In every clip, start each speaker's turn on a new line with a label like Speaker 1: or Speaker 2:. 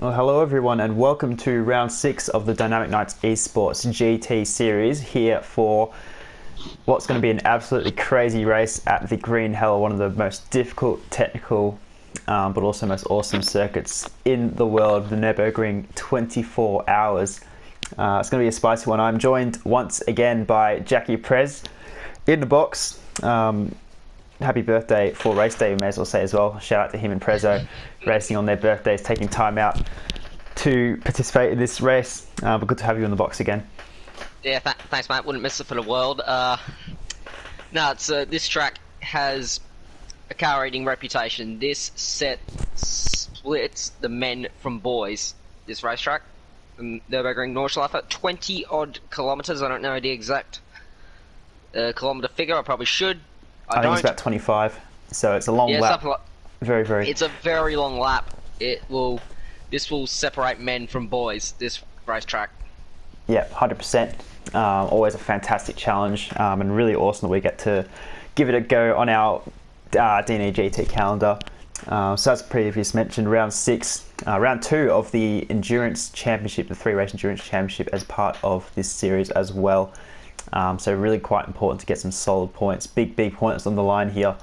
Speaker 1: Well, hello everyone and welcome to round 6 of the Dynamic Knights eSports GT series here for what's going to be an absolutely crazy race at the Green Hell, one of the most difficult, technical, but also most awesome circuits in the world, the Nurburgring 24 hours. It's going to be a spicy one. I'm joined once again by Jackie Prez in the box. Happy birthday for race day, we may as well say as well. Shout out to him and Prezzo racing on their birthdays, taking time out to participate in this race. But good to have you in the box again.
Speaker 2: Yeah, thanks, mate. Wouldn't miss it for the world. This track has a car racing reputation. This set splits the men from boys. This racetrack, Nurburgring Nordschleife, 20 odd kilometers. I don't know the exact kilometer figure. I probably should.
Speaker 1: I think it's about 25, so it's a long lap. Very.
Speaker 2: It's a very long lap. This will separate men from boys. This racetrack.
Speaker 1: Yeah, 100%. Always a fantastic challenge, and really awesome that we get to give it a go on our D&E GT calendar. So as previously mentioned, round 6, round 2 of the Endurance Championship, the 3-race Endurance Championship, as part of this series as well. So really quite important to get some solid points, big points on the line here.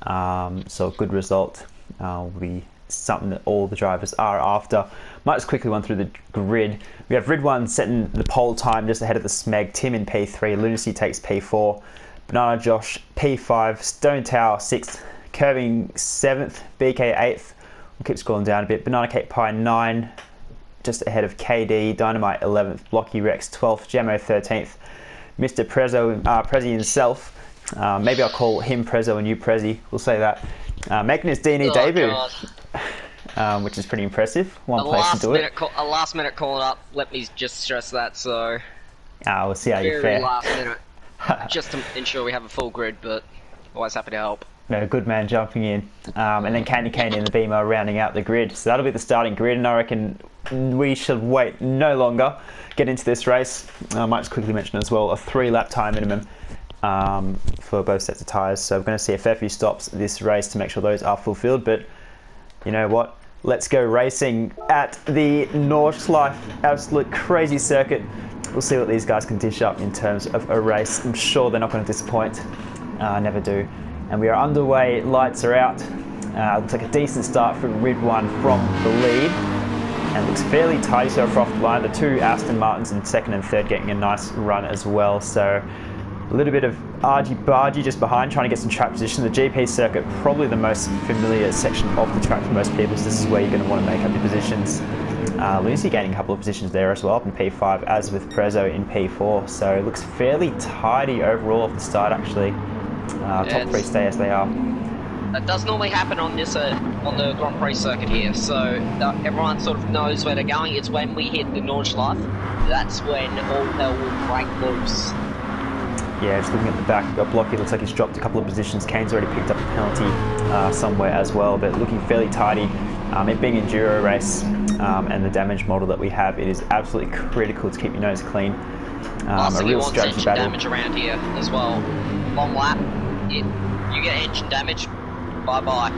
Speaker 1: So a good result will be something that all the drivers are after. Might just quickly run through the grid. We have Rid 1 setting the pole time just ahead of the Smeg, Tim in P3, Lunacy takes P4, Banana Josh P5, Stone Tower 6th, Curving 7th, BK 8th, we'll keep scrolling down a bit, Banana Cake Pie 9, just ahead of KD, Dynamite 11th, Blocky Rex 12th, Gemmo 13th, Mr. Prezzy himself, maybe I'll call him Prezzo and you Prezzy, we'll say that, making his D&E debut, which is pretty impressive. One place to do it.
Speaker 2: A last minute call up, let me just stress that, so...
Speaker 1: we'll see how you fare.
Speaker 2: Very last minute, just to ensure we have a full grid, but always happy to help.
Speaker 1: No, good man jumping in. And then Candy Cane in the Beamer rounding out the grid. So that'll be the starting grid, and I reckon we should wait no longer, get into this race. I might just quickly mention as well, a 3-lap time minimum for both sets of tyres. So we're going to see a fair few stops this race to make sure those are fulfilled. But you know what? Let's go racing at the Nordschleife. Absolute crazy circuit. We'll see what these guys can dish up in terms of a race. I'm sure they're not going to disappoint. Never do. And we are underway, lights are out. Looks like a decent start from Rid 1 from the lead. And looks fairly tidy so far off the line. The two Aston Martins in 2nd and 3rd getting a nice run as well. So a little bit of argy-bargy just behind, trying to get some track position. The GP circuit, probably the most familiar section of the track for most people, so this is where you're going to want to make up your positions. Lucy gaining a couple of positions there as well, up in P5, as with Prezzo in P4. So it looks fairly tidy overall off the start, actually. Top 3 stay as they are.
Speaker 2: That does normally happen on this on the Grand Prix circuit here, so everyone sort of knows where they're going. It's when we hit the Nordschleife, that's when all hell will break loose.
Speaker 1: Yeah, just looking at the back, we've got Blocky, looks like he's dropped a couple of positions. Kane's already picked up a penalty somewhere as well, but looking fairly tidy. It being an enduro race and the damage model that we have, it is absolutely critical to keep your nose clean. A real strategy battle.
Speaker 2: Damage around here as well. Long lap, you get engine damage, bye-bye.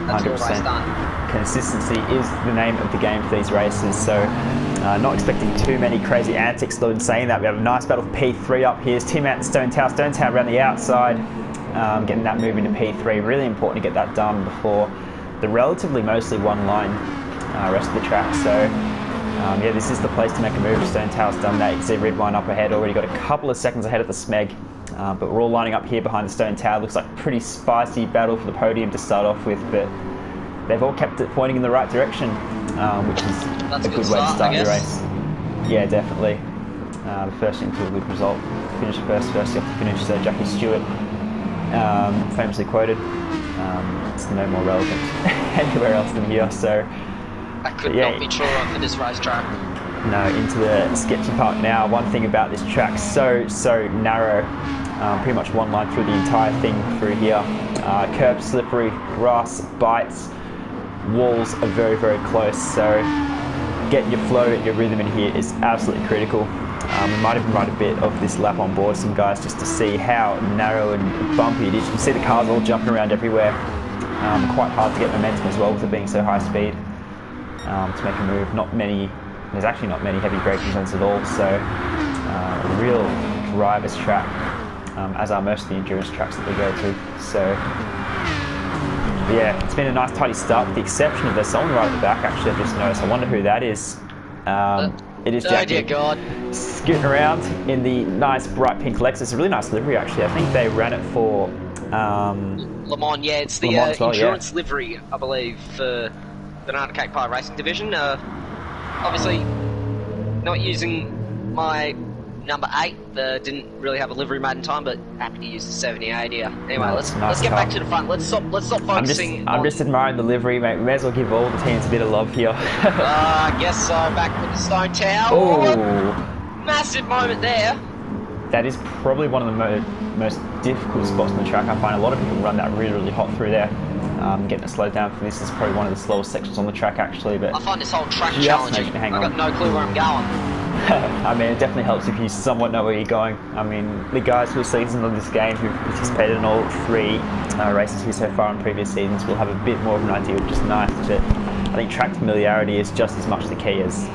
Speaker 2: That's 100%. Your race done.
Speaker 1: Consistency is the name of the game for these races, so not expecting too many crazy antics. Though in saying that, we have a nice battle for P3 up here. Tim out and Stone Tower. Stone Tower around the outside, getting that move into P3. Really important to get that done before the relatively mostly one-line rest of the track. So yeah, this is the place to make a move. Stone Tower's done that. You can see Red 1 up ahead, already got a couple of seconds ahead of the Smeg. But we're all lining up here behind the Stone Tower. Looks like a pretty spicy battle for the podium to start off with, but they've all kept it pointing in the right direction, which is a good way to start the race. Yeah, definitely. The first into a good result. Finished first off the finish, so Jackie Stewart, famously quoted, it's no more relevant anywhere else than here, so...
Speaker 2: That could not be true for this racetrack.
Speaker 1: No, into the sketchy part now. One thing about this track, so narrow, pretty much one line through the entire thing through here. Curb slippery, grass bites, walls are very close, so getting your flow and your rhythm in here is absolutely critical. We might even ride a bit of this lap on board some guys just to see how narrow and bumpy it is. You can see the cars all jumping around everywhere. Quite hard to get momentum as well with it being so high speed. to make a move. There's actually not many heavy braking zones at all, so a real driver's track, as are most of the endurance tracks that we go to. So yeah, it's been a nice tidy start with the exception of there's someone right at the back actually I've just noticed. I wonder who that is. It is Jack.
Speaker 2: Oh dear God.
Speaker 1: Scooting around in the nice bright pink Lexus. A really nice livery actually. I think they ran it for
Speaker 2: Le Mans, yeah, it's the endurance livery, I believe, for the Banana Cake Pie Racing Division. Obviously, not using my number 8, didn't really have a livery made in time, but happy to use the 7080. Anyway, let's get back to the front. Let's stop focusing.
Speaker 1: I'm just admiring the livery, mate. We may as well give all the teams a bit of love here.
Speaker 2: I guess so. Back with the Stone Tower.
Speaker 1: Oh,
Speaker 2: massive moment there.
Speaker 1: That is probably one of the most difficult spots on the track. I find a lot of people run that really hot through there. Getting it slowed down for this is probably one of the slowest sections on the track actually. But
Speaker 2: I find this whole track challenging. I've got no clue where I'm going.
Speaker 1: I mean, it definitely helps if you somewhat know where you're going. I mean, the guys who are seasoned on this game, who've participated in all 3 races here so far in previous seasons, will have a bit more of an idea, which is nice. But I think track familiarity is just as much the key as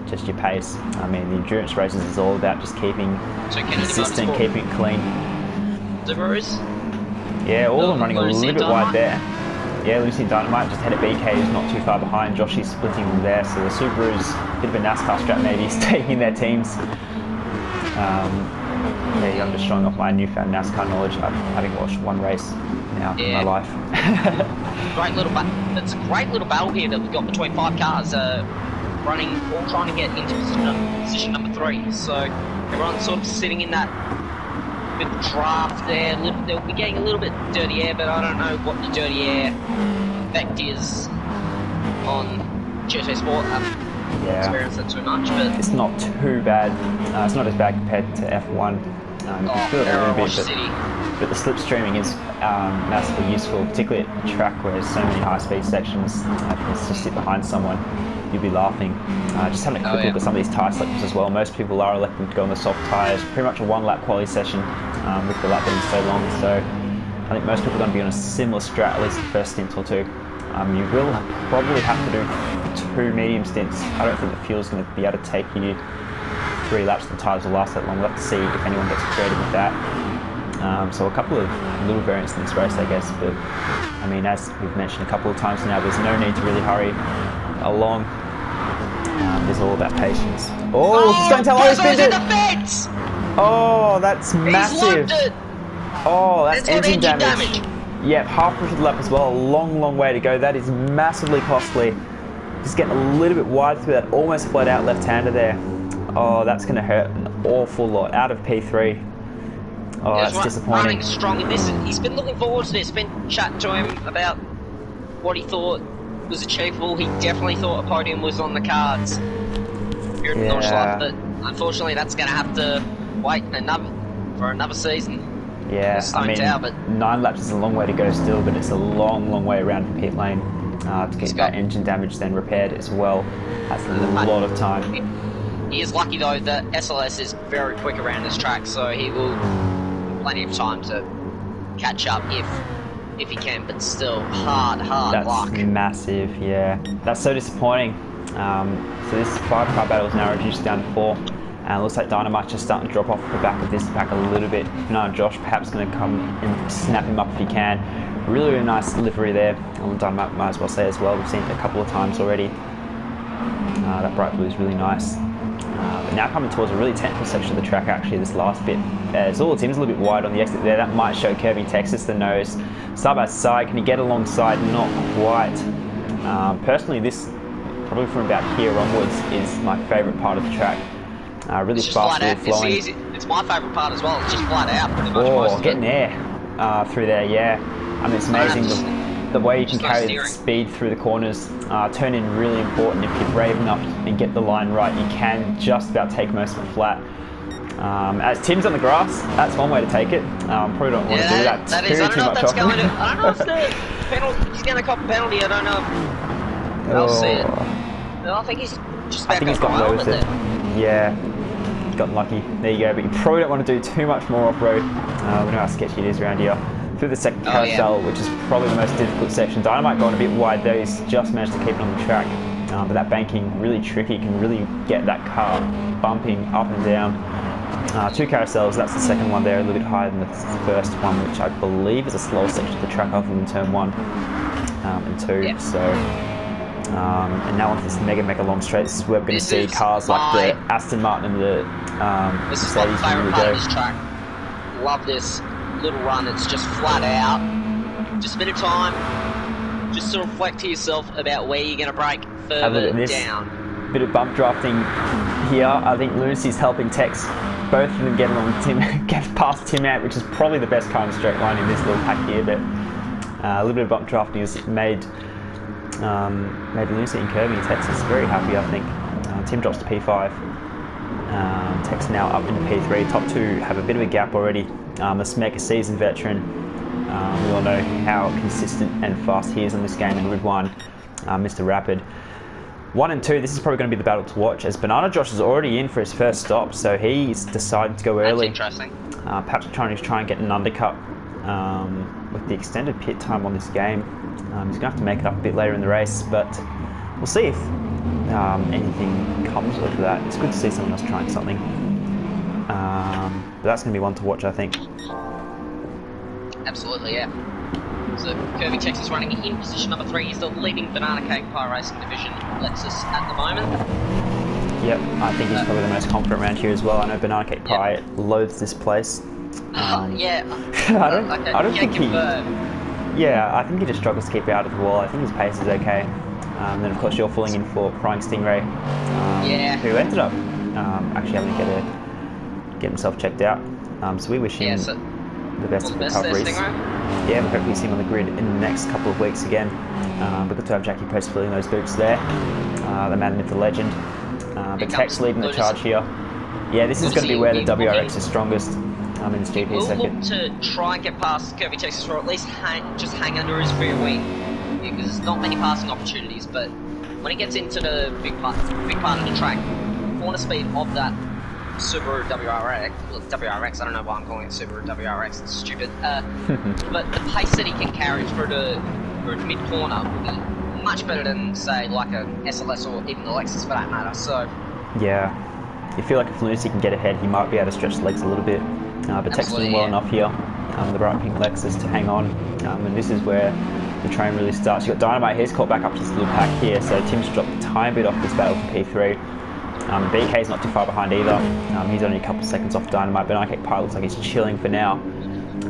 Speaker 1: just your pace. I mean, the endurance races is all about just keeping consistent, keeping it clean.
Speaker 2: Subarus?
Speaker 1: Yeah, all of them running a little bit wide there. Yeah, Lucy Dynamite just had a BK who's not too far behind. Joshy's splitting them there, so the Subaru's a bit of a NASCAR strap maybe is taking their teams. Yeah, I'm just showing off my newfound NASCAR knowledge. I've having watched one race now in my life.
Speaker 2: It's a great little battle here that we've got between 5 cars running, all trying to get into position number 3. So everyone's sort of sitting in that bit of draft there. They'll be getting a little bit dirty air, but I don't know what the dirty air effect is on GT Sport. I haven't experienced that too much, but
Speaker 1: it's not too bad. It's not as bad compared to F1. You can feel it a little bit, but the slipstreaming is massively useful, particularly at a track where there's so many high-speed sections. If you can just sit behind someone, you'll be laughing. Just having a quick look at some of these tyre selections as well. Most people are electing to go on the soft tyres. Pretty much a 1-lap quality session with the lap being so long. So I think most people are going to be on a similar strat, at least the first stint or 2. You will probably have to do 2 medium stints. I don't think the fuel's going to be able to take you 3 laps. The tyres will last that long. We'll have to see if anyone gets creative with that. So a couple of little variants in this race, I guess. But I mean, as we've mentioned a couple of times now, there's no need to really hurry along. It's all about patience. Don't tell he's been it. Oh, that's massive. Oh, that's engine damage. Yep, half push of the lap as well. A long way to go. That is massively costly. Just getting a little bit wide through that almost flat out left-hander there. Oh, that's going to hurt an awful lot. Out of P3. Oh, that's disappointing.
Speaker 2: Running strong in this. He's been looking forward to this. Been chatting to him about what he thought was achievable. He definitely thought a podium was on the cards here at Nordschleife, but unfortunately that's going to have to wait for another season.
Speaker 1: Yeah, I mean, 9 laps is a long way to go still, but it's a long way around the pit lane to get that engine damage then repaired as well. That's a lot of time.
Speaker 2: He is lucky though that SLS is very quick around this track, so he will have plenty of time to catch up if he can, but still hard luck.
Speaker 1: That's massive, yeah. That's so disappointing. So this 5-car battle is now reduced down to 4. And it looks like Dynamite's just starting to drop off the back of this pack a little bit. No, Josh perhaps going to come and snap him up if he can. Really nice livery there. Dynamite might as well say as well. We've seen it a couple of times already. That bright blue is really nice. But now coming towards a really technical section of the track actually, this last bit. As all it seems a little bit wide on the exit there. That might show Kirby Texas the nose. Side by side, can he get alongside? Not quite. Personally, this, probably from about here onwards, is my favourite part of the track. Really fast, really flowing.
Speaker 2: It's my favourite part as well. It's just flat out pretty much.
Speaker 1: Getting air through there, yeah. I mean, it's amazing the way you can carry the speed through the corners. Turn in really important. If you're brave enough and get the line right, you can just about take most of it flat. As Tim's on the grass, that's one way to take it. Probably don't want to do that too much often.
Speaker 2: I don't know if the penalty, he's going to cop a penalty. I don't know if I'll see it. No, I think he's just back up
Speaker 1: got away with it. Yeah, got lucky. There you go. But you probably don't want to do too much more off-road. We know how sketchy it is around here. Through the second carousel, which is probably the most difficult section. Dynamite going a bit wide though. He's just managed to keep it on the track. but that banking really tricky, can really get that car bumping up and down. 2 carousels, that's the second one there, a little bit higher than the first one, which I believe is a slower section of the track other than turn 1 and 2.
Speaker 2: Yeah.
Speaker 1: So, and now onto this mega long straight, this is where we're going to see cars like the Aston Martin and the
Speaker 2: This is my
Speaker 1: Mercedes
Speaker 2: favourite
Speaker 1: really
Speaker 2: part
Speaker 1: go.
Speaker 2: of this track. Love this little run, it's just flat out. Just a bit of time, just to reflect to yourself about where you're going to brake further down.
Speaker 1: Bit of bump drafting here. I think Lunacy's helping Tex, both of them getting on Tim, get past Tim Ant, which is probably the best kind of straight line in this little pack here, but a little bit of bump drafting has made Lunacy and Kirby and Tex is very happy, I think. Tim drops to P5. Tex now up into P3. Top 2 have a bit of a gap already. The Smek, a seasoned veteran. We all know how consistent and fast he is on this game in Grid 1. Mr. Rapid. 1 and 2, this is probably going to be the battle to watch, as Banana Josh is already in for his first stop, so he's decided to go early.
Speaker 2: That's interesting.
Speaker 1: Perhaps trying to get an undercut with the extended pit time on this game. He's going to have to make it up a bit later in the race, but we'll see if anything comes of that. It's good to see someone else trying something. But that's going to be one to watch, I think.
Speaker 2: Absolutely, yeah. So Kirby Tex is running in position number 3. He's the leading Banana Cake Pie Racing Division Lexus at the moment.
Speaker 1: Yep, I think he's probably the most confident around here as well. I know Banana Cake Pie loathes this place.
Speaker 2: Yeah.
Speaker 1: I don't think I think he just struggles to keep out of the wall. I think his pace is okay. Then of course you're falling in for Crying Stingray, who ended up actually having to get himself checked out. So we wish him the best of recoveries. Yeah, we hopefully see him on the grid in the next couple of weeks again. But good to have Jackie Press filling those boots there. The man with the legend. But Tex leading the charge here. Yeah, this is going to be where the WRX is strongest in this GP
Speaker 2: we'll
Speaker 1: circuit.
Speaker 2: Look to try and get past Kirby Texas, or at least just hang under his rear wing, because there's not many passing opportunities. But when he gets into the big part of the track, corner speed of that Subaru WRX, well, WRX, I don't know why I'm calling it Subaru WRX, it's stupid. But the pace that he can carry through the mid-corner will be much better than, say, like a SLS or even the Lexus for that matter. So
Speaker 1: yeah, you feel like if Lunacy can get ahead, he might be able to stretch the legs a little bit. But Tex doing well enough here, the bright pink Lexus to hang on. And this is where the train really starts. You've got Dynamite, he's caught back up to this little pack here, so Tim's dropped a tiny bit off this battle for P3. BK's not too far behind either. He's only a couple of seconds off Dynamite, but Nike Pie looks like he's chilling for now.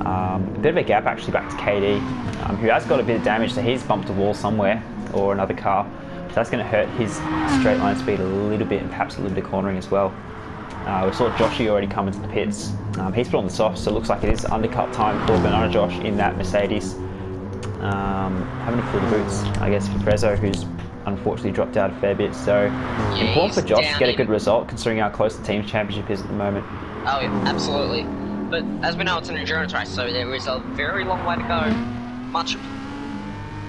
Speaker 1: A bit of a gap actually back to KD, who has got a bit of damage, so he's bumped a wall somewhere, or another car. So that's going to hurt his straight line speed a little bit, and perhaps a little bit of cornering as well. We saw Joshy already come into the pits. He's put on the soft, so it looks like it is undercut time for Banana Josh in that Mercedes. Having to fill the boots, I guess, for Prezzo, who's unfortunately dropped out a fair bit. So important for Josh to get a good result, considering how close the team's championship is at the moment.
Speaker 2: Oh yeah, absolutely. But as we know, it's an endurance race, so there is a very long way to go.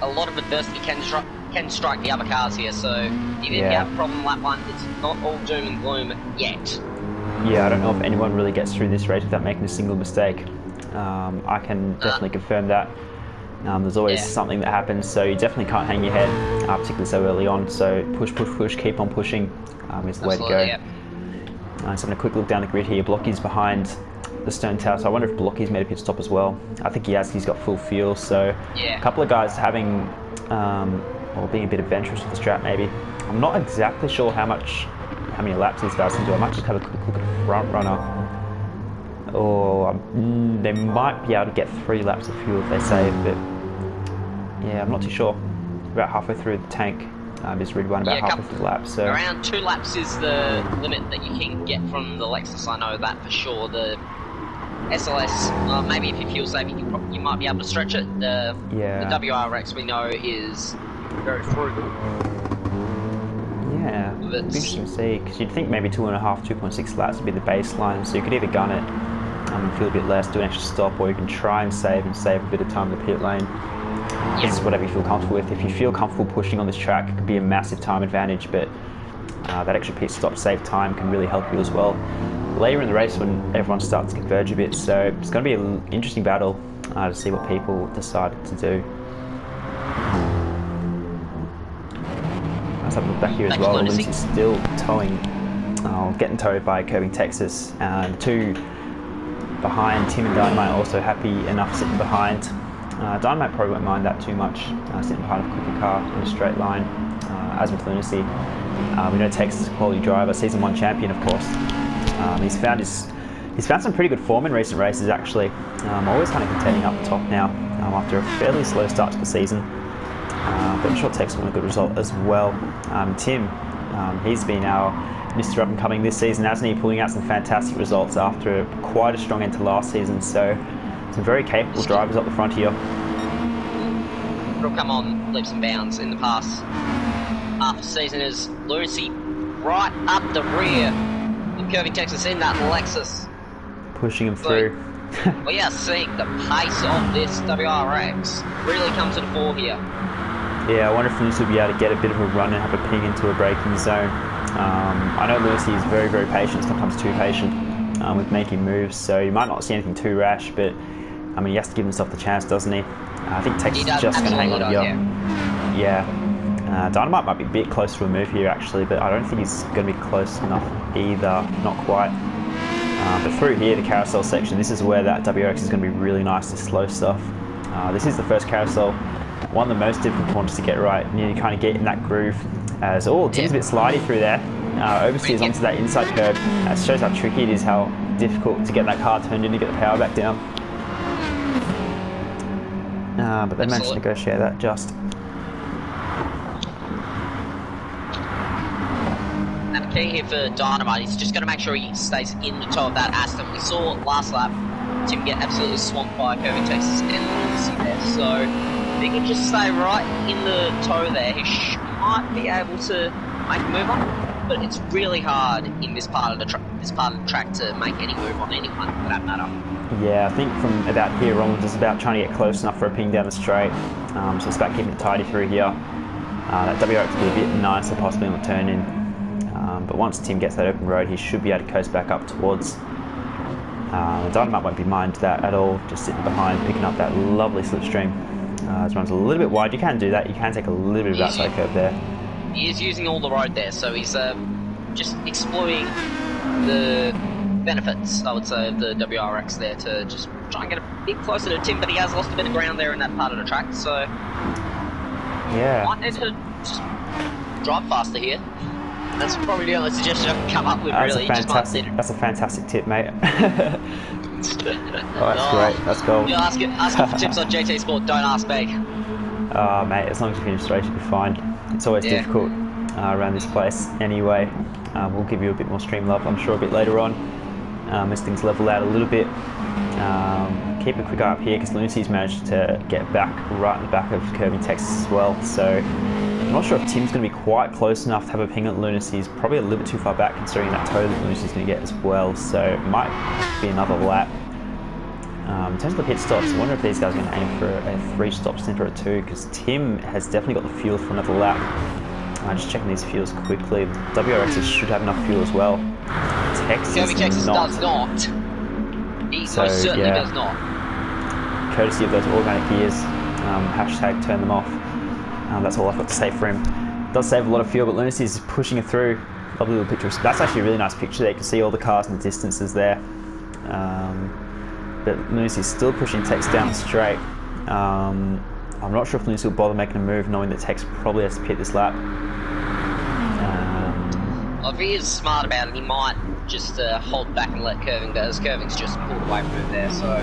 Speaker 2: A lot of adversity can strike the other cars here, so if you have a problem lap 1, it's not all doom and gloom yet.
Speaker 1: Yeah, I don't know if anyone really gets through this race without making a single mistake. I can definitely confirm that. There's always something that happens, so you definitely can't hang your head, particularly so early on. So push, keep on pushing is the way to go. So I'm having a quick look down the grid here. Blocky's behind the Stone Tower, so I wonder if Blocky's made a pit stop as well. I think he has. He's got full fuel, so a couple of guys having, or being a bit adventurous with the strap maybe. I'm not exactly sure how many laps these guys can do. I might just have a quick look at the front runner. Or they might be able to get 3 laps of fuel if they save, but yeah, I'm not too sure. About halfway through the tank is Red 1, about halfway through the lap. So
Speaker 2: around 2 laps is the limit that you can get from the Lexus, I know that for sure. The SLS, maybe if you fuel saving, you might be able to stretch it. The WRX we know is very frugal.
Speaker 1: Yeah, it'd be interesting to see, because you'd think maybe 2.5, 2.6 laps would be the baseline, so you could either gun it and feel a bit less, do an extra stop, or you can try and save a bit of time in the pit lane. This is whatever you feel comfortable with. If you feel comfortable pushing on this track, it could be a massive time advantage, but that extra pit stop, save time, can really help you as well later in the race when everyone starts to converge a bit. So it's going to be an interesting battle to see what people decide to do. Let's have a look back here as
Speaker 2: Back
Speaker 1: well.
Speaker 2: to
Speaker 1: Lucy's still towing, getting towed by Curving Texas. Two behind. Tim and Dynamite also happy enough sitting behind. Dynamite probably won't mind that too much, sitting behind a quicker car in a straight line. As with Lunacy, we know Texas is a quality driver, season 1 champion, of course. He's found some pretty good form in recent races, actually. Always kind of contending up the top now after a fairly slow start to the season. But I'm sure Texas will want a good result as well. Tim, he's been our Mr. Up and Coming this season, hasn't he? Pulling out some fantastic results after quite a strong end to last season. So some very capable drivers up the front here.
Speaker 2: It'll come on leaps and bounds in the past half of the season as Lucy right up the rear of Curving Texas in that Lexus.
Speaker 1: Pushing him through.
Speaker 2: We are seeing the pace of this WRX really come to the fore here.
Speaker 1: Yeah, I wonder if Lucy will be able to get a bit of a run and have a ping into a braking zone. I know Lucy is very, very patient, sometimes too patient with making moves, so you might not see anything too rash, but I mean, he has to give himself the chance, doesn't he? I think Texas is just going to hang on here. Yeah. Dynamite might be a bit close to a move here, actually, but I don't think he's going to be close enough either. Not quite. But through here, the carousel section, this is where that WRX is going to be really nice to slow stuff. This is the first carousel, one of the most difficult corners to get right. You kind of get in that groove. Tim's a bit slidey through there. Oversteers onto that inside curb. It shows how tricky it is, how difficult to get that car turned in to get the power back down. But they managed to negotiate that just.
Speaker 2: And the key here for Dynamite is just going to make sure he stays in the toe of that Aston. We saw last lap Tim get absolutely swamped by Curving Texas and Lucy there. So if he can just stay right in the toe there, he might be able to make a move on. But it's really hard in this part of the track to make any move on anyone for that matter.
Speaker 1: Yeah, I think from about here onwards, it's about trying to get close enough for a ping down the straight. So it's about keeping it tidy through here. That WRX will be a bit nicer, possibly on the turn in. But once Tim gets that open road, he should be able to coast back up towards. Dynamite won't be mind that at all, just sitting behind, picking up that lovely slipstream. This runs a little bit wide. You can do that. You can take a little bit of outside curve there.
Speaker 2: He is using all the road there, so he's just exploiting the benefits, I would say, of the WRX there to just try and get a bit closer to Tim, but he has lost a bit of ground there in that part of the track, so
Speaker 1: yeah,
Speaker 2: might need to just drive faster here. That's probably the only suggestion I can come up with, really.
Speaker 1: That's a fantastic tip, mate. That's great. That's gold.
Speaker 2: You ask for tips on GT Sport, don't ask me.
Speaker 1: Oh, mate, as long as you finish straight, you'll be fine. It's always difficult around this place anyway. We'll give you a bit more stream love, I'm sure, a bit later on, as things level out a little bit. Keep a quick eye up here because Lunacy's managed to get back right in the back of Curving Texas as well. So I'm not sure if Tim's going to be quite close enough to have a ping at Lunacy. He's probably a little bit too far back considering that toe that Lunacy's going to get as well. So it might be another lap. In terms of the pit stops, I wonder if these guys are going to aim for a 3-stop stint or a 2 because Tim has definitely got the fuel for another lap. Just checking these fuels quickly. The WRXs should have enough fuel as well. Texas
Speaker 2: does not. He most certainly does not.
Speaker 1: Courtesy of those organic gears. Hashtag turn them off. That's all I've got to say for him. Does save a lot of fuel, but Lunacy is pushing it through. Lovely little picture. That's actually a really nice picture there. You can see all the cars in the distances there. But Lunacy is still pushing Tex down the straight. I'm not sure if Lunacy will bother making a move knowing that Tex probably has to pit this lap.
Speaker 2: If he is smart about it, he might just hold back and let Curving go, as Curving's just pulled away from him there, so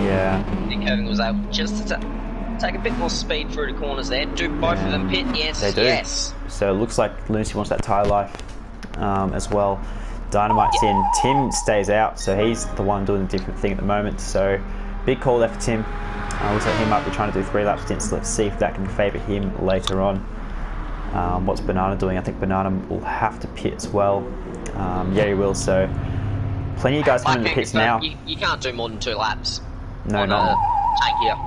Speaker 1: yeah.
Speaker 2: I think Curving was able just to take a bit more speed through the corners there. Do both of them pit? Yes,
Speaker 1: they do.
Speaker 2: Yes.
Speaker 1: So it looks like Lunacy wants that tyre life as well. Dynamite's in. Tim stays out, so he's the one doing a different thing at the moment. So big call there for Tim. Looks like he might be trying to do 3-lap stints. Let's see if that can favour him later on. What's Banana doing? I think Banana will have to pit as well. Yeah, he will. So plenty of guys coming in the pits now.
Speaker 2: You can't do more than 2 laps.
Speaker 1: No, not
Speaker 2: tank here.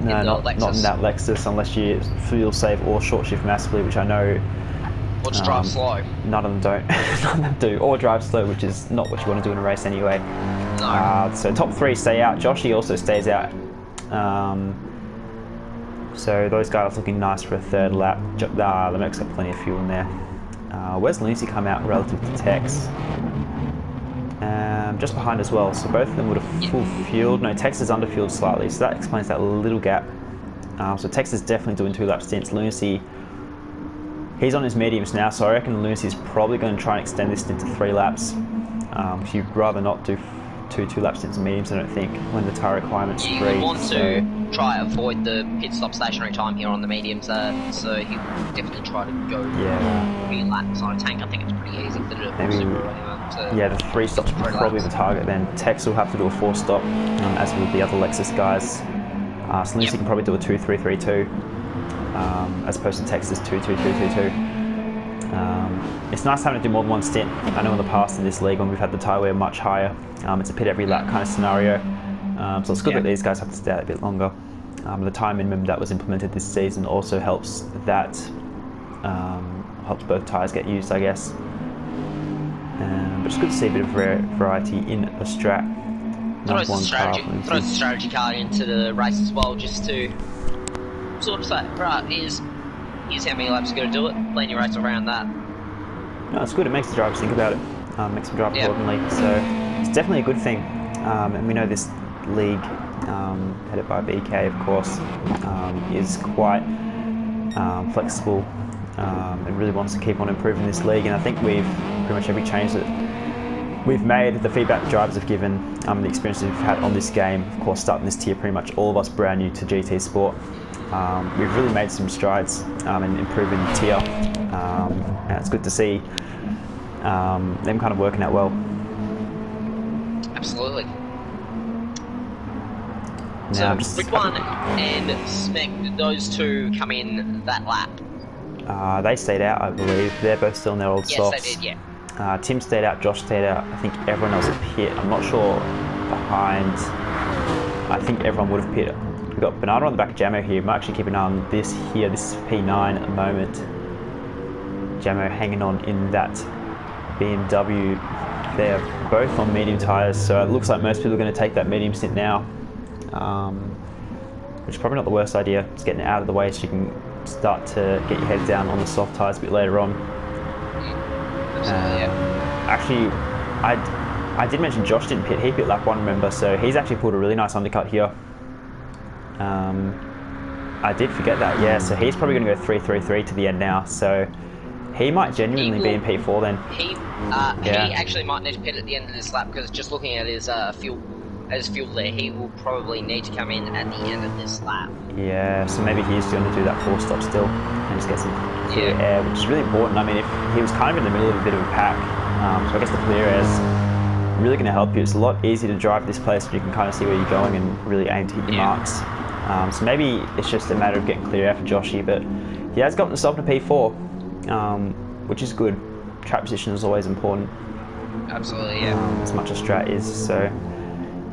Speaker 1: No, not in that Lexus, unless you fuel save or short shift massively, which I know.
Speaker 2: Or just drive slow.
Speaker 1: None of them don't. None of them do. Or drive slow, which is not what you want to do in a race anyway.
Speaker 2: No.
Speaker 1: So top 3 stay out. Joshy also stays out. So those guys looking nice for a third lap. The Merc's got plenty of fuel in there. Where's Lucy come out relative to Tex? Just behind as well, so both of them would have full fueled. No, Tex is under-fueled slightly, so that explains that little gap. So Tex is definitely doing 2 lap stints. Lucy, he's on his mediums now, so I reckon Lucy's probably going to try and extend this stint to 3 laps. You'd rather not do two lap stints on mediums, I don't think, when the tyre requirement's 3.
Speaker 2: You want to try avoid the pit stop stationary time here on the mediums, so he would definitely try to go 3 laps on a tank. I think it's pretty easy to do it.
Speaker 1: The 3 stops probably the target then. Tex will have to do a 4 stop, as will the other Lexus guys. So Lucy can probably do a 2-3-3-2, as opposed to Tex's 2-2-2-2-2. It's nice having to do more than 1 stint. I know in the past in this league when we've had the tyre wear much higher, it's a pit every lap kind of scenario. So it's good that these guys have to stay out a bit longer. The time minimum that was implemented this season also helps that, helps both tyres get used, I guess. But it's good to see a bit of variety in the strat.
Speaker 2: Throws the strategy card into the race as well, just to sort of say, right, here's how many laps you're going to do it, plan your race around that.
Speaker 1: No, it's good, it makes the drivers think about it, makes them drive accordingly, so it's definitely a good thing. And we know this league, headed by BK of course, is quite flexible and really wants to keep on improving this league, and I think we've pretty much every change that we've made, the feedback the drivers have given, the experiences we've had on this game, of course starting this tier pretty much all of us brand new to GT Sport. We've really made some strides in improving the tier, and it's good to see them kind of working out well.
Speaker 2: Absolutely.
Speaker 1: Now,
Speaker 2: so Rick 1 and Smek, did those 2 come in that lap?
Speaker 1: They stayed out, I believe. They're both still in their old softs.
Speaker 2: Yes, they did, yeah.
Speaker 1: Tim stayed out, Josh stayed out. I think everyone else had pit. I'm not sure behind. I think everyone would have pit. We've got Bernardo on the back of Jamo here. Might actually keep an eye on this here. This is P9 at the moment. Jamo hanging on in that BMW. They're both on medium tyres, so it looks like most people are going to take that medium stint now. Which is probably not the worst idea. It's getting it out of the way so you can start to get your head down on the soft tyres a bit later on. Actually, I did mention Josh didn't pit. He pit lap 1, remember, so he's actually pulled a really nice undercut here. I did forget that, yeah, so he's probably going to go 3-3-3 to the end now, so he might genuinely be in P4 then.
Speaker 2: He actually might need to pit at the end of this lap, because just looking at his fuel there, he will probably need to come in at the end of this lap.
Speaker 1: Yeah, so maybe he's going to do that 4 stop still and just get some clear air, which is really important. I mean, if he was kind of in the middle of a bit of a pack, so I guess the clear air is really going to help you. It's a lot easier to drive this place when you can kind of see where you're going and really aim to hit your marks. So maybe it's just a matter of getting clear air for Joshy, but he has gotten himself to P4, which is good. Track position is always important.
Speaker 2: Absolutely, yeah.
Speaker 1: As much as strat is, so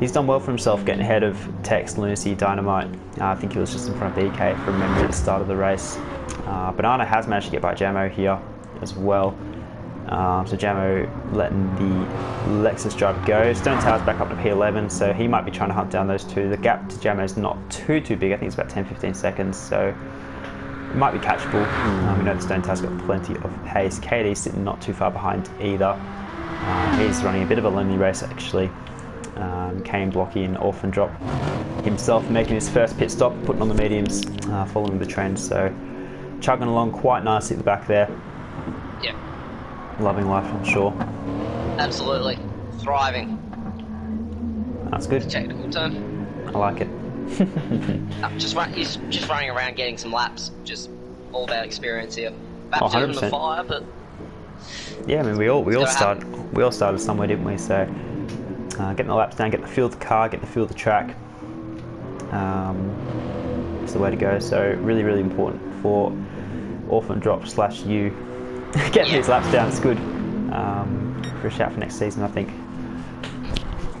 Speaker 1: he's done well for himself getting ahead of Tex, Lunacy, Dynamite. I think he was just in front of BK from memory at the start of the race. Banana has managed to get by Jamo here as well. So Jamo letting the Lexus driver go. Stone Tower's back up to P11, so he might be trying to hunt down those 2. The gap to Jamo is not too big. I think it's about 10-15 seconds, so it might be catchable. We know the Stone Tower's got plenty of pace. KD's sitting not too far behind either. He's running a bit of a lonely race actually. Came blocky and orphan drop himself, making his first pit stop, putting on the mediums, following the trend, so chugging along quite nicely at the back there.
Speaker 2: Yeah.
Speaker 1: Loving life, I'm sure.
Speaker 2: Absolutely. Thriving.
Speaker 1: That's good.
Speaker 2: Technical term.
Speaker 1: I like it.
Speaker 2: He's just running around getting some laps, just all about experience here.
Speaker 1: 100%.
Speaker 2: The fire, but
Speaker 1: yeah, I mean we all started somewhere, didn't we? So getting the laps down, getting the feel of the car, getting the feel of the track. It's the way to go. So really, really important for orphan drop / you getting these laps down. It's good for a shout for next season, I think.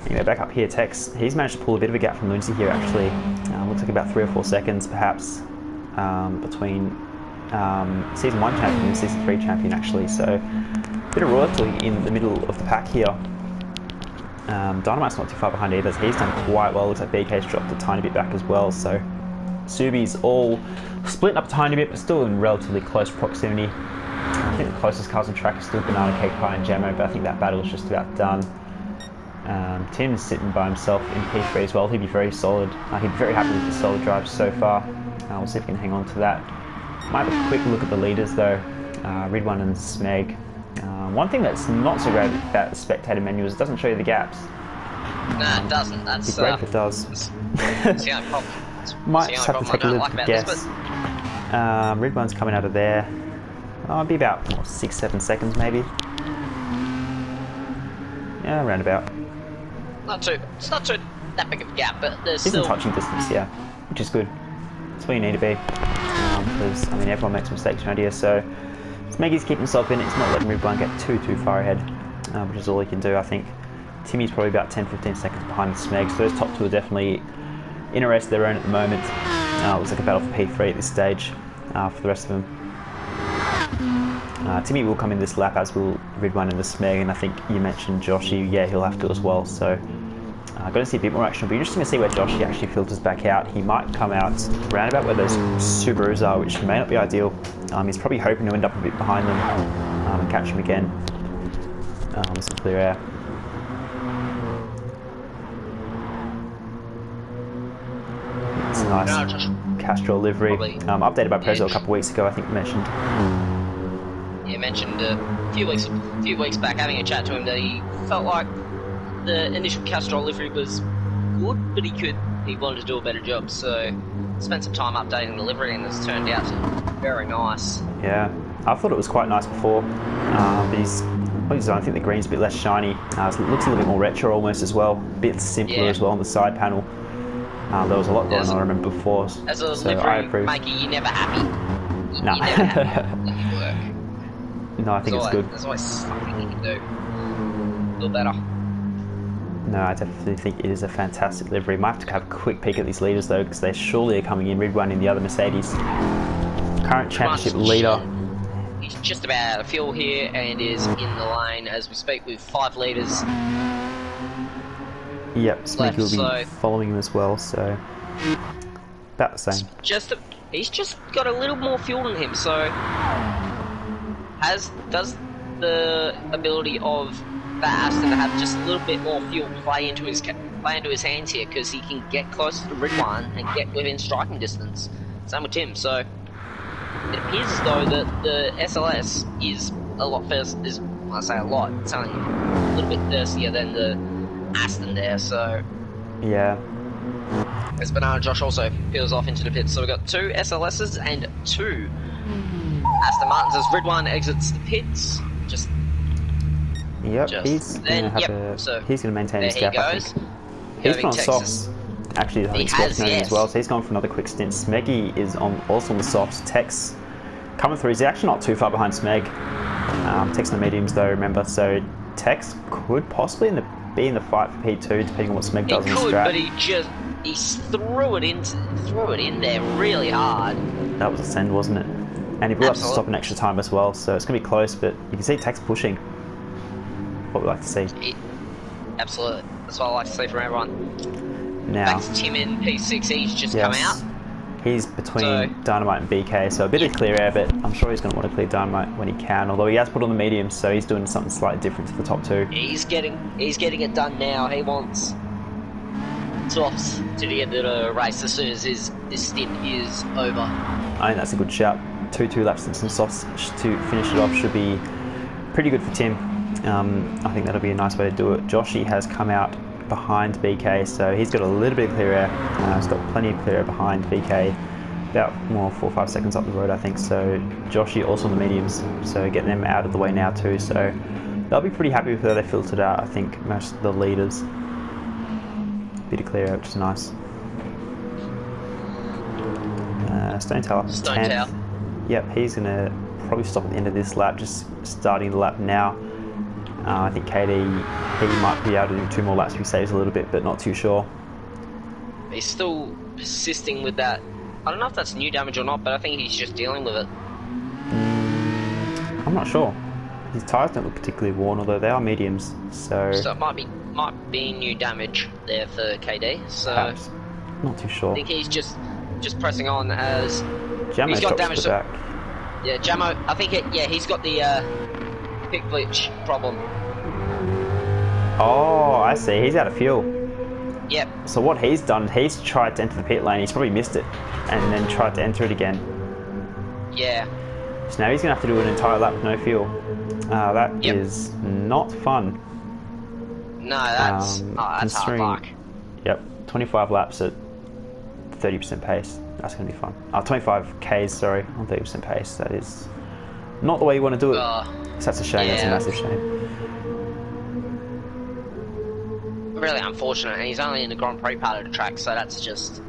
Speaker 1: Anyway, back up here, Tex. He's managed to pull a bit of a gap from Lunacy here, actually. Looks like about 3 or 4 seconds, perhaps, between Season 1 champion and Season 3 champion, actually. So, a bit of royalty in the middle of the pack here. Dynamite's not too far behind either, so he's done quite well. Looks like BK's dropped a tiny bit back as well, so Subi's all splitting up a tiny bit, but still in relatively close proximity. I think the closest cars on track is still Banana Cake Pie and Jamo, but I think that battle is just about done. Tim's sitting by himself in P3 as well. He'd be very solid. He'd be very happy with the solid drive so far. We'll see if we can hang on to that. Might have a quick look at the leaders though. Ridwan and Smeg. One thing that's not so great about the spectator menu is it doesn't show you the gaps.
Speaker 2: Nah, it doesn't. That's
Speaker 1: It'd be great if it does.
Speaker 2: It's the only problem.
Speaker 1: Might just have to take a little guess. Ridwan's coming out of there. It'd be about 6-7 seconds maybe. Yeah, around about.
Speaker 2: It's not too that big of a gap, but there's
Speaker 1: He's
Speaker 2: still...
Speaker 1: in touching distance, yeah, which is good. That's where you need to be. Because, I mean, everyone makes mistakes around here, so Smeggy's keeping himself in. It's not letting Ridwan get too far ahead, which is all he can do, I think. Timmy's probably about 10-15 seconds behind Smeg, so those top two are definitely in a race of their own at the moment. Looks like a battle for P3 at this stage for the rest of them. Timmy will come in this lap, as will Ridwan and the Smeg, and I think you mentioned Joshy, yeah, he'll have to as well, so going to see a bit more action. It'll be interesting to see where Joshy actually filters back out. He might come out round about where those Subarus are, which may not be ideal. He's probably hoping to end up a bit behind them and catch him again. With some clear air. It's a nice Castrol livery. Updated by Prezzo a couple of weeks ago, I think you mentioned.
Speaker 2: Yeah, mentioned a few weeks back, having a chat to him, that he felt like the initial Castrol livery was good, but he wanted to do a better job, so spent some time updating the livery, and it's turned out to be very nice.
Speaker 1: Yeah, I thought it was quite nice before, but I think the green's a bit less shiny. It looks a little bit more retro almost as well, a bit simpler as well on the side panel. There was a lot going on, I remember before.
Speaker 2: As a livery maker, you're never happy.
Speaker 1: No.
Speaker 2: You're never happy with your work.
Speaker 1: No, I think it's good.
Speaker 2: There's always something you can do a little better.
Speaker 1: No, I definitely think it is a fantastic livery. Might have to have a quick peek at these leaders though, because they surely are coming in. Ridwan in the other Mercedes. Current championship leader.
Speaker 2: He's just about out of fuel here and is in the lane as we speak with 5 leaders.
Speaker 1: Yep, Smeggy will be following him as well, so about the same.
Speaker 2: He's just got a little more fuel than him, so does the ability of that Aston to have just a little bit more fuel play into his hands here, because he can get closer to Ridwan and get within striking distance. Same with Tim. So it appears as though that the SLS is a lot is, when I say a lot, it's only a little bit thirstier than the Aston there. So
Speaker 1: yeah.
Speaker 2: As Banana Josh also peels off into the pits. So we've got 2 SLSs and 2 Aston Martins as Ridwan exits the pits.
Speaker 1: Yep, he's going to maintain his gap, I think. He's gone on softs. Actually, I think Scott's known as well, so he's gone for another quick stint. Smeggy is also on the softs. Tex coming through. He's actually not too far behind Smeg. Tex in the mediums though, remember, so Tex could possibly be in the fight for P2, depending on what Smeg does on the strat.
Speaker 2: But he threw it in there really hard. That
Speaker 1: was a send, wasn't it? And he will have to stop in extra time as well, so it's going to be close, but you can see Tex pushing. What we like to see.
Speaker 2: Absolutely. That's what I like to see from everyone.
Speaker 1: Now,
Speaker 2: back to Tim in P6, he's just come out.
Speaker 1: He's between Dynamite and BK, so a bit of clear air, but I'm sure he's going to want to clear Dynamite when he can, although he has put on the mediums, so he's doing something slightly different to the top 2.
Speaker 2: He's getting it done now. He wants softs to the end of the race as soon as this stint is over.
Speaker 1: I think that's a good shout. 2 lap stints and softs to finish it off should be pretty good for Tim. I think that'll be a nice way to do it. Joshy has come out behind BK, so he's got a little bit of clear air. He's got plenty of clear air behind BK, about 4 or 5 seconds up the road, I think. So Joshy also on the mediums, so getting them out of the way now too. So they'll be pretty happy with how they filtered out. I think most of the leaders. Bit of clear air, which is nice. Stone Tail up 10th. Yep, he's gonna probably stop at the end of this lap, just starting the lap now. I think KD, he might be able to do 2 more laps if he saves a little bit, but not too sure.
Speaker 2: He's still persisting with that. I don't know if that's new damage or not, but I think he's just dealing with it.
Speaker 1: I'm not sure. His tyres don't look particularly worn, although they are mediums, so
Speaker 2: it might be new damage there for KD. So
Speaker 1: perhaps. Not too sure.
Speaker 2: I think he's just just pressing on as
Speaker 1: Jammo's
Speaker 2: he's got
Speaker 1: dropped
Speaker 2: damage
Speaker 1: to the back.
Speaker 2: Yeah, Jammo, I think he's got the pick glitch problem.
Speaker 1: Oh, I see. He's out of fuel.
Speaker 2: Yep.
Speaker 1: So what he's done, he's tried to enter the pit lane. He's probably missed it, and then tried to enter it again.
Speaker 2: Yeah.
Speaker 1: So now he's going to have to do an entire lap with no fuel. That is not fun.
Speaker 2: No, that's hard luck.
Speaker 1: Yep, 25 laps at 30% pace. That's going to be fun. 25 Ks, sorry, on 30% pace. That is not the way you want to do it. So that's a shame. Yeah. That's a massive shame.
Speaker 2: Really unfortunate, and he's only in the Grand Prix part of the track, so that's just...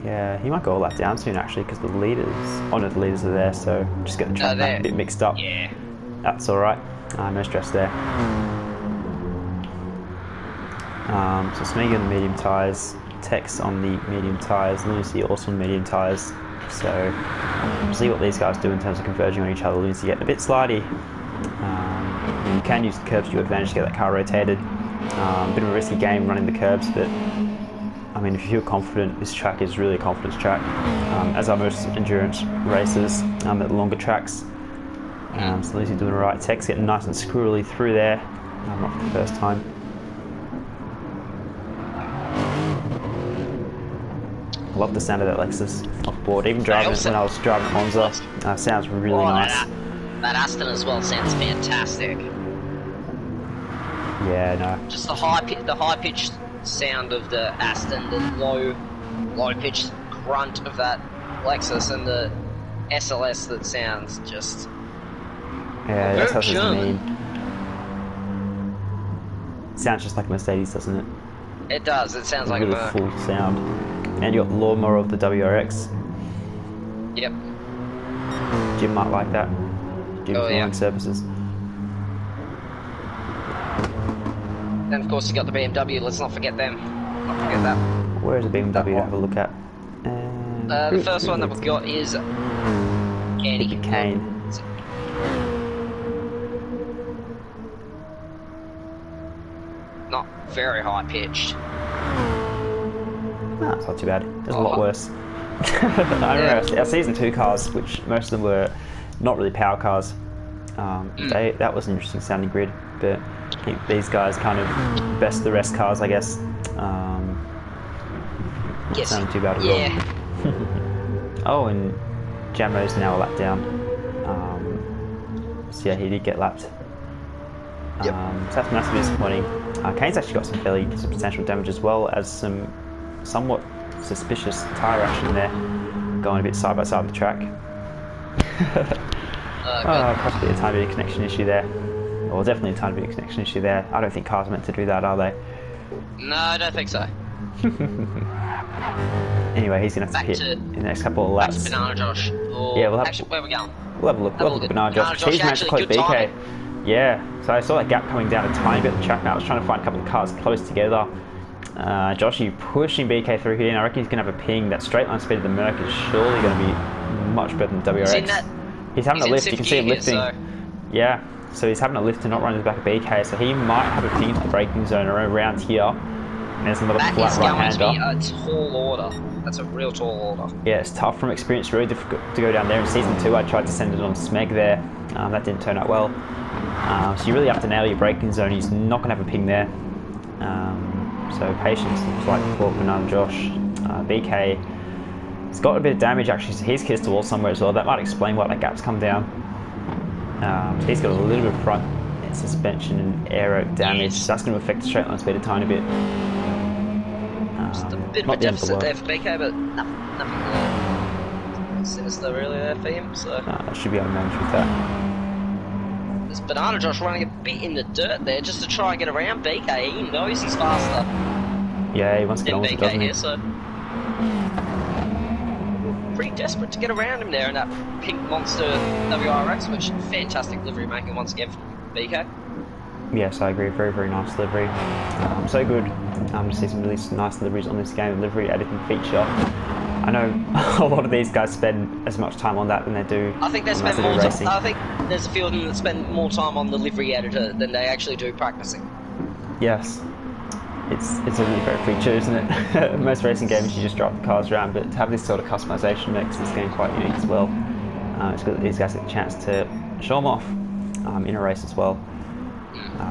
Speaker 1: Yeah, he might go all that down soon actually, because the leaders, the leaders are there, so just get the track a bit mixed up.
Speaker 2: Yeah.
Speaker 1: That's alright, no stress there. So Smeg on the medium tyres, Tex on the medium tyres, Lunacy also on medium tyres. So we'll see what these guys do in terms of converging on each other. Lunacy getting a bit slidey. You can use the curbs to your advantage to get that car rotated. Bit of a risky game running the curbs, but I mean, if you feel confident, this track is really a confidence track, as are most endurance races at the longer tracks. So Lucy doing alright. Tex getting nice and squirrely through there, not for the first time. I love the sound of that Lexus off board. Even driving it when I was driving Monza, sounds really nice.
Speaker 2: That Aston as well sounds fantastic.
Speaker 1: Yeah, no.
Speaker 2: Just the high pitched sound of the Aston, the low pitched grunt of that Lexus, and the SLS that sounds just...
Speaker 1: Yeah, that's how it's mean. Sounds just like a Mercedes, doesn't it?
Speaker 2: It does. It sounds like
Speaker 1: really
Speaker 2: a
Speaker 1: full sound. And you got the lawnmower of the WRX.
Speaker 2: Yep.
Speaker 1: Jim might like that. Jim Flooring Services.
Speaker 2: And of course you got the BMW. Let's not forget them. Not forget that.
Speaker 1: Where's the BMW to have a look at?
Speaker 2: The first one that we've got is
Speaker 1: Kane.
Speaker 2: Not very high pitched.
Speaker 1: No, it's not too bad. There's a lot worse. I remember our Season 2 cars, which most of them were not really power cars. That was an interesting sounding grid, but I think these guys kind of best the rest cars, I guess. Not sounding too bad at all. Oh, and Jammo's now a lap down. So yeah, he did get lapped. So that's massively disappointing. Kane's actually got some fairly substantial damage as well as some somewhat suspicious tyre action there, going a bit side by side of the track. Possibly a tiny bit of connection issue there. Well, definitely a tiny bit of connection issue there. I don't think cars are meant to do that, are they?
Speaker 2: No, I don't think so.
Speaker 1: Anyway, he's going to have to hit in the next couple of laps.
Speaker 2: Back to Banana Josh.
Speaker 1: Yeah, we'll have,
Speaker 2: actually, where are we going?
Speaker 1: We'll have a look. We'll have a look at Banana Josh. He's managed to close BK. Yeah, so I saw that gap coming down a tiny bit of the track now. I was trying to find a couple of cars close together. Joshy pushing BK through here, and I reckon he's going to have a ping. That straight line speed of the Merc is surely going to be much better than the WRX. He's having a lift, you can see him lifting. Yeah, so he's having a lift to not run to the back of BK, so he might have a ping into the braking zone around here. And there's another flat right-hander.
Speaker 2: That is going to be a tall order. That's a real tall order.
Speaker 1: Yeah, it's tough from experience, really difficult to go down there. In Season 2, I tried to send it on Smeg there. That didn't turn out well. So you really have to nail your braking zone. He's not going to have a ping there. So patience, looks like for Banana Josh. BK, he's got a bit of damage actually, so he's kissed the wall somewhere as well. That might explain why that gap's come down. So he's got a little bit of front suspension and aero damage, so that's going to affect the straight line speed a tiny bit.
Speaker 2: Just a bit of a deficit there for BK, but nothing sinister really there for him. So
Speaker 1: should be able to manage with that.
Speaker 2: There's Banana Josh running a bit in the dirt there just to try and get around BK. He knows he's faster.
Speaker 1: Yeah, he wants to get on, doesn't he?
Speaker 2: Here, so pretty desperate to get around him there in that pink monster WRX, which fantastic livery making once again from BK.
Speaker 1: Yes, I agree. Very, very nice livery. So good to see some really nice liveries on this game. Livery editing feature. I know a lot of these guys spend as much time on that than they do.
Speaker 2: I think they spend more time. I think there's a few of them that spend more time on the livery editor than they actually do practicing.
Speaker 1: Yes. it's a really great feature, isn't it? Most racing games you just drive the cars around, but to have this sort of customization makes this game quite unique as well. These guys get a chance to show them off in a race as well.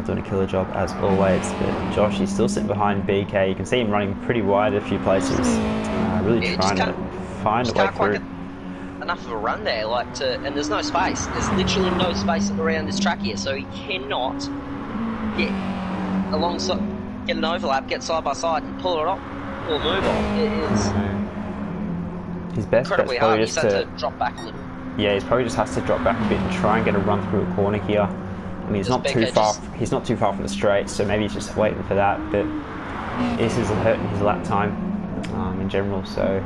Speaker 1: Doing a killer job as always, but Josh, he's still sitting behind BK. You can see him running pretty wide at a few places, really trying to find a way through.
Speaker 2: Enough of a run there, and there's no space. There's literally no space around this track here, so he cannot get alongside, get an overlap, get side by side, and pull it off or move on. It is
Speaker 1: his best
Speaker 2: incredibly hard. He's had to drop back a little.
Speaker 1: Yeah, he's probably just has to drop back a bit and try and get a run through a corner here. I mean, he's not too far. He's not too far from the straight, so maybe he's just waiting for that. But this is hurting his lap time in general, so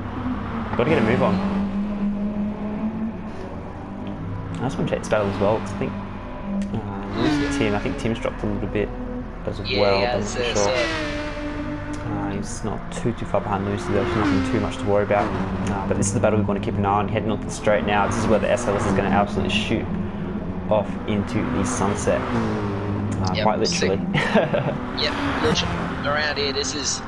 Speaker 1: got to get a move on. I just want to check this battle as well, because I think Tim's dropped a little bit as well.
Speaker 2: Yeah,
Speaker 1: I'm not sure. He's not too far behind Lucy though, so nothing too much to worry about. But this is the battle we want to keep an eye on, heading onto the straight now. This is where the SLS is going to absolutely shoot off into the sunset, quite literally.
Speaker 2: Yep, literally. Around here, this is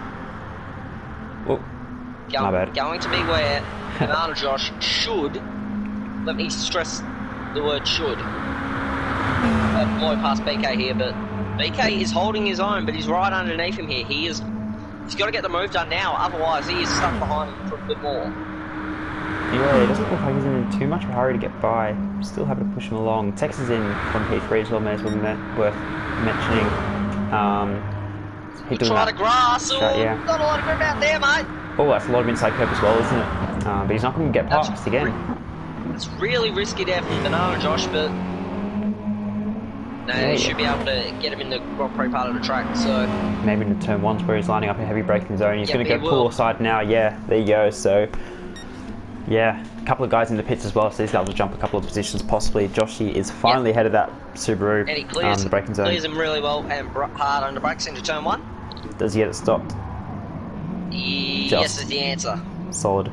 Speaker 1: my bad.
Speaker 2: Going to be where Banana Josh should, let me stress the word should, blow past BK here, but BK is holding his own, but he's right underneath him here. He's got to get the move done now, otherwise he is stuck behind him for a bit more.
Speaker 1: Yeah, it doesn't look like he's in too much of a hurry to get by. Still having to push him along. Tex is in from P3 as well, may as well worth mentioning.
Speaker 2: He tried to grass,
Speaker 1: yeah.
Speaker 2: Not a lot of grip out there, mate.
Speaker 1: Oh, that's a lot of inside curb as well, isn't it? But he's not going to get past again.
Speaker 2: It's really risky there from Banana Josh, but he should be able to get him in the Grand Prix part of the track. So
Speaker 1: maybe in the turn ones where he's lining up a heavy braking zone. He's going to go pull aside now. Yeah, there you go. So yeah, a couple of guys in the pits as well, so he's able to jump a couple of positions possibly. Joshy is finally ahead of that Subaru,
Speaker 2: and he clears,
Speaker 1: the braking zone.
Speaker 2: Clears him really well and hard on the brakes into turn one.
Speaker 1: Does he get it stopped?
Speaker 2: Yes is the answer.
Speaker 1: Solid.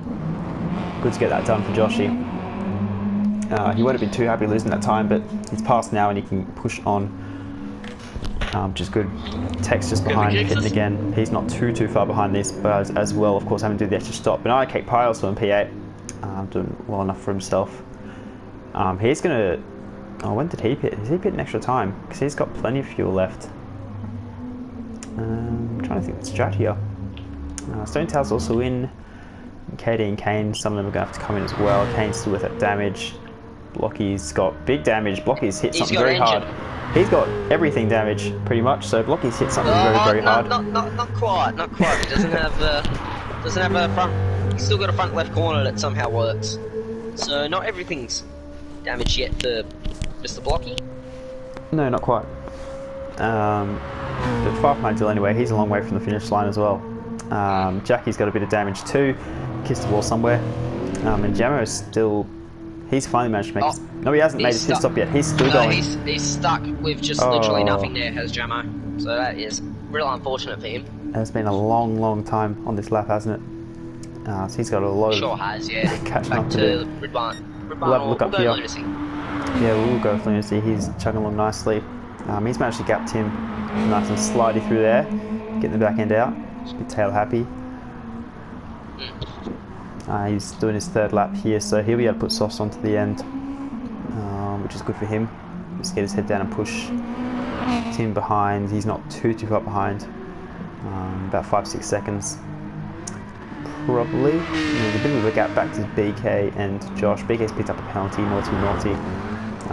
Speaker 1: Good to get that done for Joshy. He won't have been too happy losing that time, but he's passed now and he can push on, which is good. Tex just behind, hitting again. He's not too far behind these guys as well, of course, having to do the extra stop. But I Kate Pyle still in P8, doing well enough for himself. He's going to... Oh, when did he pit? Is he pit an extra time? Because he's got plenty of fuel left. I'm trying to think the strat here. Stone Tail's also in. KD and Kane, some of them are going to have to come in as well. Kane's still with that damage. Blocky's got big damage. Blocky's hit something very hard. He's got everything damage, pretty much. So Blocky's hit something very hard.
Speaker 2: Not quite. He doesn't have a front. He's still got a front left corner that somehow works. So not everything's damaged yet for Mr. Blocky.
Speaker 1: No, not quite. But far behind Dill anyway. He's a long way from the finish line as well. Jackie's got a bit of damage too. Kissed the wall somewhere. And Jamo's still... He's finally managed to make his... No, he hasn't made his pit stop yet. He's still going.
Speaker 2: He's stuck with just literally nothing there, has Jamo. So that is real unfortunate for him.
Speaker 1: It's been a long time on this lap, hasn't it? So he's got a lot of...
Speaker 2: Sure has, yeah.
Speaker 1: catching
Speaker 2: back
Speaker 1: up to
Speaker 2: to
Speaker 1: do.
Speaker 2: Ridwan.
Speaker 1: We'll have a look up here.
Speaker 2: Lunacy.
Speaker 1: Yeah, we'll go with Lunacy. He's chugging along nicely. He's managed to gap Tim nice and slidey through there. Getting the back end out. Should be tail happy. He's doing his third lap here, so he'll be able to put softs onto the end, which is good for him. Just get his head down and push Tim behind. He's not too far behind, about 5-6 seconds probably. There's a bit of a gap back to BK and Josh. BK's picked up a penalty, naughty.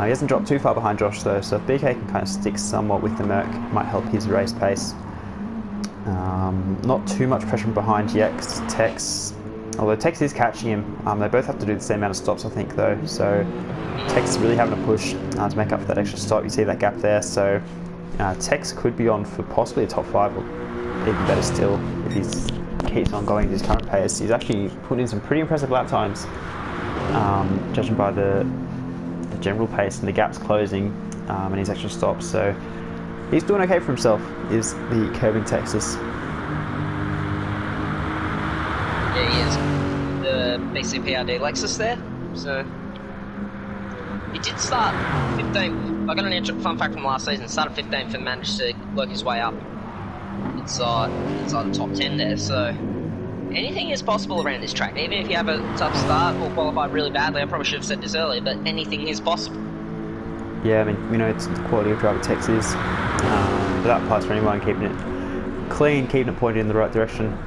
Speaker 1: He hasn't dropped too far behind Josh though, so if BK can kind of stick somewhat with the Merc, it might help his race pace. Not too much pressure from behind yet, because Tex, although Tex is catching him, they both have to do the same amount of stops I think though, so Tex is really having to push to make up for that extra stop. You see that gap there, so Tex could be on for possibly a top 5, or even better still if he keeps on going at his current pace. He's actually put in some pretty impressive lap times, judging by the general pace and the gaps closing and his extra stops, so he's doing okay for himself, is the Curbing Texas.
Speaker 2: Yeah, he is. The BCPRD Lexus there, so he did start 15th. I got an fun fact from last season. Started 15th and managed to work his way up inside the top 10 there. So anything is possible around this track. Even if you have a tough start or qualify really badly, I probably should have said this earlier, but anything is possible.
Speaker 1: Yeah, I mean, we know it's the quality of driver Tex is, but that applies for anyone, keeping it clean, keeping it pointed in the right direction.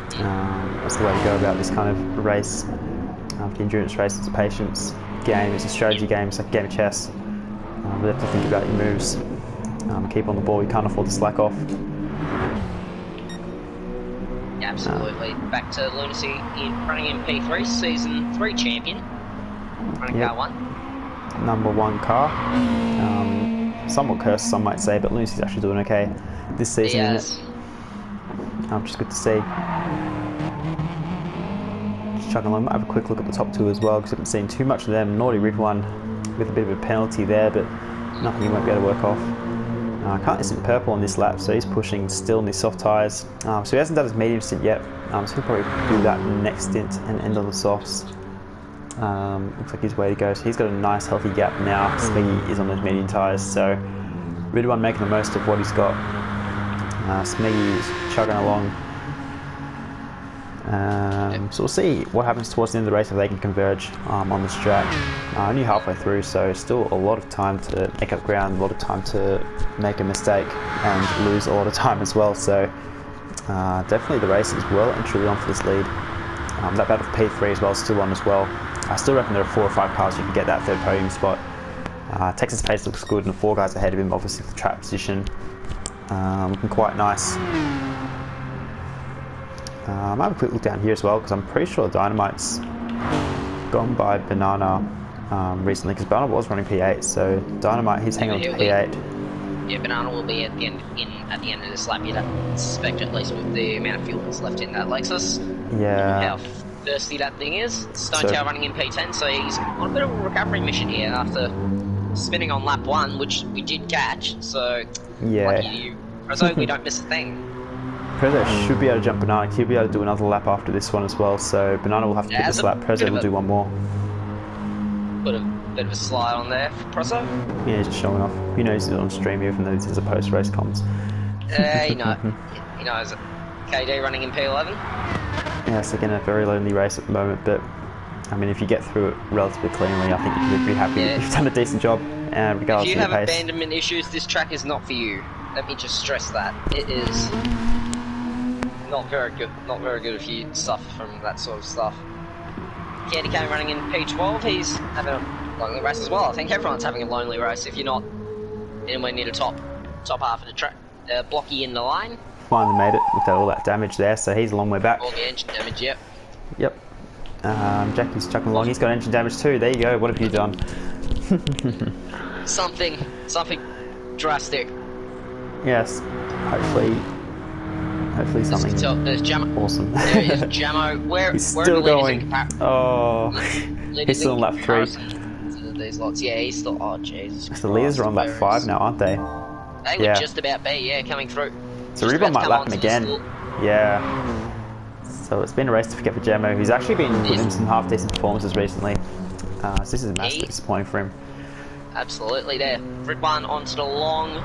Speaker 1: That's the way to go about this kind of race. The endurance race, it's a patience game, it's a strategy game, it's like a game of chess. You have to think about your moves, keep on the ball, you can't afford to slack off.
Speaker 2: Absolutely. Back to Lunacy running in P3, Season 3 champion, running car 1.
Speaker 1: Number 1 car. Somewhat cursed, some might say, but Lunacy's actually doing okay this season, isn't it? Which is good to see. Just chugging along, might have a quick look at the top 2 as well, because I haven't seen too much of them. Naughty Rid one with a bit of a penalty there, but nothing he won't be able to work off. Can't isn't purple on this lap, so he's pushing still in his soft tyres. So he hasn't done his medium stint yet, so he'll probably do that next stint and end on the softs. Looks like his way to go. So he's got a nice healthy gap now. Smiggy is on those medium tyres, so Rid one making the most of what he's got. Smiggy is chugging along. So we'll see what happens towards the end of the race if they can converge on this track. Only halfway through, so still a lot of time to make up ground, a lot of time to make a mistake and lose a lot of time as well. So definitely the race is well and truly on for this lead. That battle for P3 as well is still on as well. I still reckon there are 4 or 5 cars who can get that third podium spot. Texas pace looks good and the 4 guys ahead of him, obviously the track position looking quite nice. I might have a quick look down here as well, because I'm pretty sure Dynamite's gone by Banana recently, because Banana was running P8, so Dynamite, he's hanging on to P8.
Speaker 2: Yeah, Banana will be at the end of this lap, you'd suspect, at least with the amount of fuel that's left in that Lexus.
Speaker 1: Yeah.
Speaker 2: How thirsty that thing is. Stonetail running in P10, so he's on a bit of a recovery mission here after spinning on lap 1, which we did catch, so
Speaker 1: yeah.
Speaker 2: Lucky you. So we don't miss a thing.
Speaker 1: Prezzo should be able to jump Banana. He'll be able to do another lap after this one as well, so Banana will have to get this lap. Prezzo will do one more.
Speaker 2: Put a bit of a slide on there for Prezzo.
Speaker 1: Yeah, he's just showing off. He knows he's on stream even though this is a post-race comms.
Speaker 2: He knows it. KD running in P11.
Speaker 1: Yeah, it's again a very lonely race at the moment, but I mean if you get through it relatively cleanly, I think you can be pretty happy that you've done a decent job, regardless of the pace.
Speaker 2: If you have abandonment issues, this track is not for you. Let me just stress that. It is not very good. Not very good if you suffer from that sort of stuff. Candy Cane running in P12. He's having a lonely race as well. I think everyone's having a lonely race if you're not anywhere near the top half of the track. Blocky in the line.
Speaker 1: Finally made it with all that damage there, so he's a long way back.
Speaker 2: All the engine damage, yep.
Speaker 1: Yep. Jackie's chucking along. He's got engine damage too. There you go. What have you done?
Speaker 2: Something drastic.
Speaker 1: Yes. Hopefully something
Speaker 2: There's Jamo.
Speaker 1: Awesome.
Speaker 2: There is Jamo.
Speaker 1: He's still going. Oh, he's still on lap 3.
Speaker 2: These lots, yeah, he's still. Oh Jesus.
Speaker 1: So the leaders are on lap 5 now, aren't they?
Speaker 2: They would just about be, yeah, coming through.
Speaker 1: So Reba might lap him again. Yeah. So it's been a race to forget for Jamo, who's actually been giving some half decent performances recently. So this is massively disappointing for him.
Speaker 2: Absolutely there. Red one onto the long,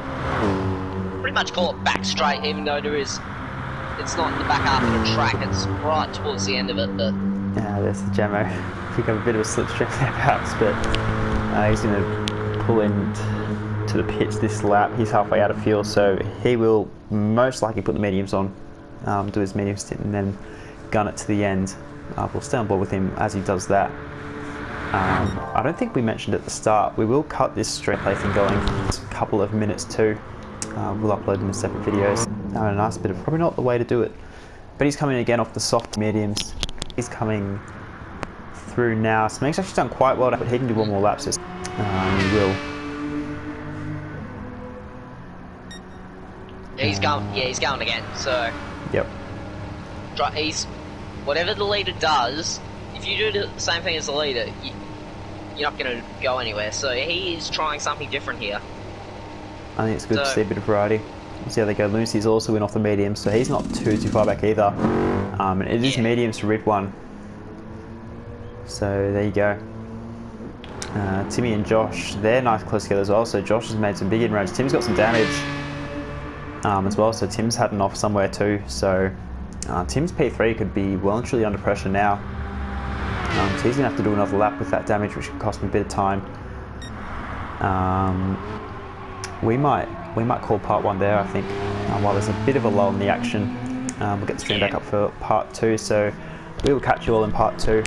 Speaker 2: pretty much call it back straight, even though it's not the back half of the track, it's right towards the end of it. But
Speaker 1: yeah, there's the Jamo. He got a bit of a slipstream there perhaps, but he's going to pull in to the pits this lap. He's halfway out of fuel, so he will most likely put the mediums on, do his medium stint and then gun it to the end. We'll stay on board with him as he does that. I don't think we mentioned at the start, we will cut this straight play thing going for a couple of minutes too. We'll upload them as separate videos. A nice bit of, probably not the way to do it, but he's coming again off the soft mediums. He's coming through now. Smeg's actually done quite well, but he can do one more lap, so he will.
Speaker 2: He's going again, so
Speaker 1: yep.
Speaker 2: He's whatever the leader does. If you do the same thing as the leader, you're not going to go anywhere. So he is trying something different here.
Speaker 1: I think it's good to see a bit of variety. We'll see how they go. Lucy's also in off the medium, so he's not too far back either. And it is mediums to Red one. So there you go. Timmy and Josh, they're nice close together as well. So Josh has made some big inroads. Tim's got some damage. as well. So Tim's heading off somewhere too. So Tim's P3 could be well and truly under pressure now. So he's going to have to do another lap with that damage, which could cost me a bit of time. We might call part 1 there, I think, while there's a bit of a lull in the action. We'll get the stream back up for part 2, so we will catch you all in part 2.